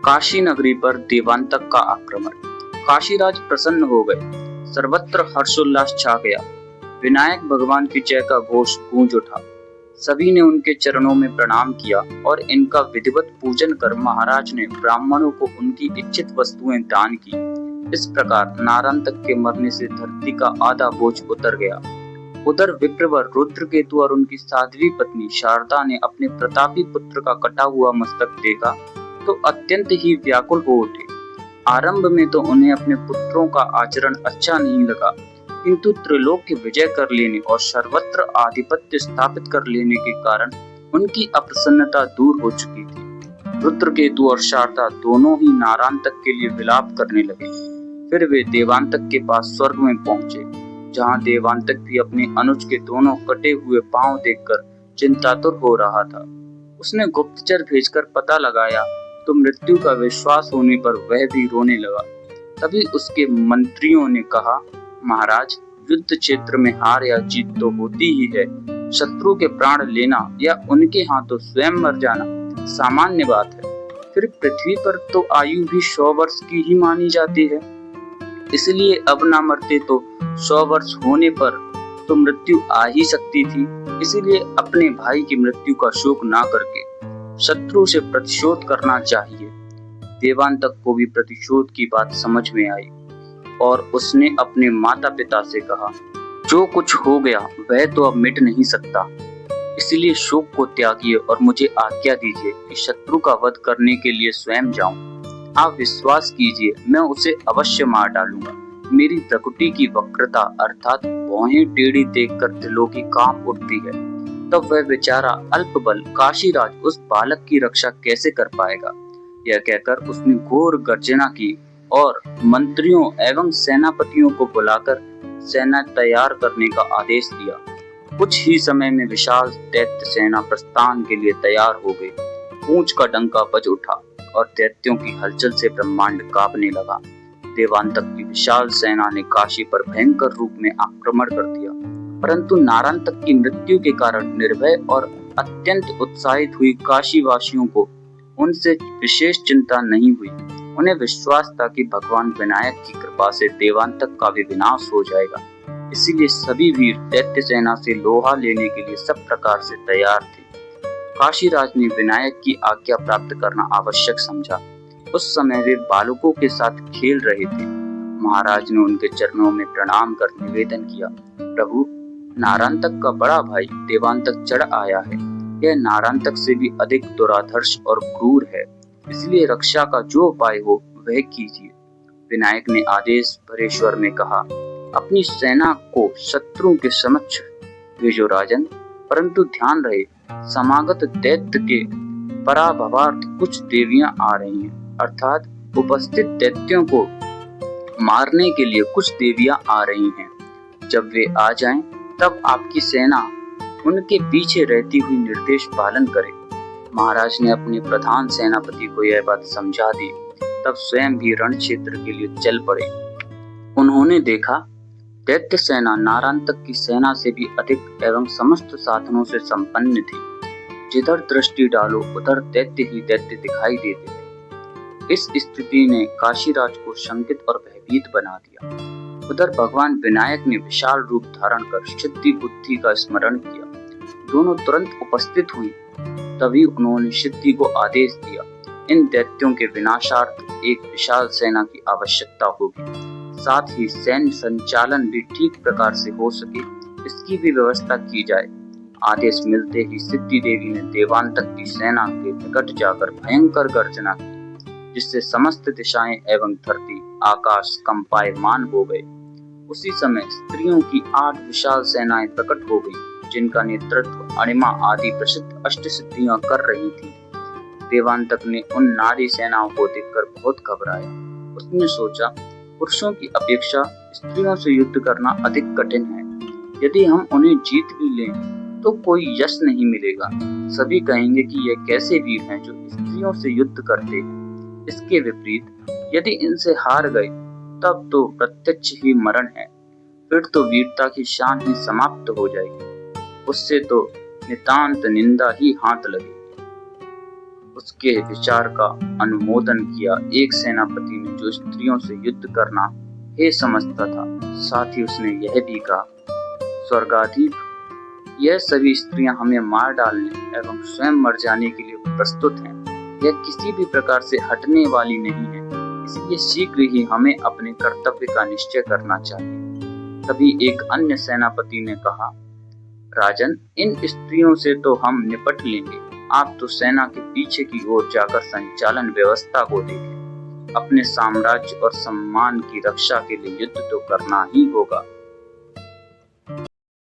काशी नगरी पर देवांतक का आक्रमण। काशीराज प्रसन्न हो गए, सर्वत्र हर्षोल्लास छा गया। विनायक भगवान की जय का घोष गूंज उठा। सभी ने उनके चरणों में प्रणाम किया और इनका विधिवत पूजन कर महाराज ने ब्राह्मणों को उनकी इच्छित वस्तुएं दान की। इस प्रकार नारायणतक के मरने से धरती का आधा बोझ उतर गया। उधर विप्रवर रुद्रकेतु और उनकी साध्वी पत्नी शारदा ने अपने प्रतापी पुत्र का कटा हुआ मस्तक देखा तो अत्यंत ही व्याकुल हो उठे। आरंभ में तो उन्हें अपने पुत्रों का आचरण अच्छा नहीं लगा, किंतु त्रिलोक की विजय कर लेने और सर्वत्र आधिपत्य स्थापित कर लेने के कारण उनकी अप्रसन्नता दूर हो चुकी थी। रुद्रकेतु और शारदा दोनों ही नारायणतक के लिए विलाप करने लगे। फिर वे देवांतक के पास स्वर्ग में पहुंचे, जहां देवांतक भी अपने अनुज के दोनों कटे हुए पांव देखकर चिंतातुर हो रहा था। उसने गुप्तचर भेजकर पता लगाया तो मृत्यु का विश्वास होने पर वह भी रोने लगा। तभी उसके मंत्रियों ने कहा, महाराज, युद्ध क्षेत्र में हार या जीत तो होती ही है। शत्रु के प्राण लेना या उनके हाथों स्वयं मर जाना सामान्य बात है। फिर पृथ्वी पर तो आयु भी 100 वर्ष की ही मानी जाती है, इसलिए अब ना मरते तो 100 वर्ष होने पर तो मृत्यु आ ही सकती थी। इसीलिए अपने भाई की मृत्यु का शोक ना करके शत्रु से प्रतिशोध करना चाहिए। देवांतक को भी प्रतिशोध की बात समझ में आई और उसने अपने माता पिता से कहा, जो कुछ हो गया वह तो अब मिट नहीं सकता, इसलिए शोक को त्यागिए और मुझे आज्ञा दीजिए कि शत्रु का वध करने के लिए स्वयं जाऊं। आप विश्वास कीजिए, मैं उसे अवश्य मार डालूंगा। मेरी प्रकृति की वक्रता अर्थात भौहें टेढ़ी देखकर त्रिलोकी कांप उठती है। तब वह बेचारा अल्प बल काशीराज उस बालक की रक्षा कैसे कर पाएगा। यह कहकर उसने घोर गर्जना की और मंत्रियों एवं सेनापतियों को बुलाकर सेना तैयार करने का आदेश दिया। कुछ ही समय में विशाल दैत्य सेना प्रस्थान के लिए तैयार हो गई। पूंछ का डंका बज उठा और दैत्यों की हलचल से ब्रह्मांड कांपने लगा। देवांतक की विशाल सेना ने काशी पर भयंकर रूप में आक्रमण कर दिया, परंतु नारायणतक की मृत्यु के कारण निर्भय और अत्यंत उत्साहित हुई काशी वासियों को उनसे विशेष चिंता नहीं हुई। उन्हें विश्वास था कि भगवान विनायक की कृपा से देवांतक का भी विनाश हो जाएगा। इसीलिए सभी वीर दैत्य सेना से लोहा लेने के लिए सब प्रकार से तैयार थे। काशीराज ने विनायक की आज्ञा प्राप्त करना आवश्यक समझा। उस समय वे बालकों के साथ खेल रहे थे। महाराज ने उनके चरणों में प्रणाम कर निवेदन किया, प्रभु, नारायणतक का बड़ा भाई देवांतक चढ़ आया है। यह नारायणतक से भी अधिक दुराधर्ष और क्रूर है, इसलिए रक्षा का जो उपाय हो वह कीजिए। विनायक ने आदेश भरे स्वर में कहा, अपनी सेना को शत्रु के समक्ष भेजो राजन, परंतु ध्यान रहे समागत दैत्य के पराभवार्थ कुछ देवियां आ रही हैं, अर्थात उपस्थित दैत्यों को मारने के लिए कुछ देवियां आ रही हैं। जब वे आ जाएं, तब आपकी सेना उनके पीछे रहती हुई निर्देश पालन करे। महाराज ने अपने प्रधान सेनापति को यह बात समझा दी, तब स्वयं भी रण क्षेत्र के लिए चल पड़े। उन्होंने देखा दैत्य सेना नारायणतक की सेना से भी अधिक एवं समस्त साधनों से संपन्न थी। जिधर दृष्टि डालो उधर दैत्य ही दैत्य दिखाई देते थे। इस स्थिति ने काशीराज को शंकित और भयभीत बना दिया। उधर भगवान विनायक ने विशाल रूप धारण कर सिद्धि बुद्धि का स्मरण किया। दोनों तुरंत उपस्थित हुई। तभी उन्होंने सिद्धि को आदेश दिया, इन दैत्यों के विनाशार्थ एक विशाल सेना की आवश्यकता होगी, साथ ही सैन्य संचालन भी ठीक प्रकार से हो सके, इसकी भी व्यवस्था की जाए। आदेश मिलते ही सिद्धि देवी ने देवांतक की सेना के निकट जाकर भयंकर गर्जना की, जिससे समस्त दिशाएं एवं धरती आकाश कंपायमान हो गए। उसी समय स्त्रियों की 8 विशाल सेनाएं प्रकट हो गई, जिनका नेतृत्व अणिमा आदि प्रसिद्ध अष्ट सिद्धियां कर रही थी। देवांतक ने उन नारी सेनाओं को देखकर बहुत घबराया। उसने सोचा, पुरुषों की अपेक्षा स्त्रियों से युद्ध करना अधिक कठिन है। यदि हम उन्हें जीत भी लें तो कोई यश नहीं मिलेगा। सभी कहेंगे कि ये कैसे वीर हैं जो स्त्रियों से युद्ध करते हैं। इसके विपरीत यदि इनसे हार गए तब तो प्रत्यक्ष ही मरण है, फिर तो वीरता की शान ही समाप्त हो जाएगी। उससे तो नितांत निंदा ही हाथ लगेगी। उसके विचार का अनुमोदन किया। एक सेनापति ने, जो स्त्रियों से युद्ध करना हे समझता था, साथ ही उसने यह भी कहा, स्वर्गाधीप, यह सभी स्त्रियां हमें मार डालने एवं स्वयं मर जाने के लिए प्रस्तुत हैं। यह किसी भी प्रकार से हटने वाली नहीं है, इसलिए शीघ्र ही हमें अपने कर्तव्य का निश्चय करना चाहिए। तभी एक अन्य सेनापति ने कहा, राजन, इन स्त्रियों से तो हम निपट लेंगे, आप तो सेना के पीछे की ओर जाकर संचालन व्यवस्था को देखें। अपने साम्राज्य और सम्मान की रक्षा के लिए युद्ध तो करना ही होगा।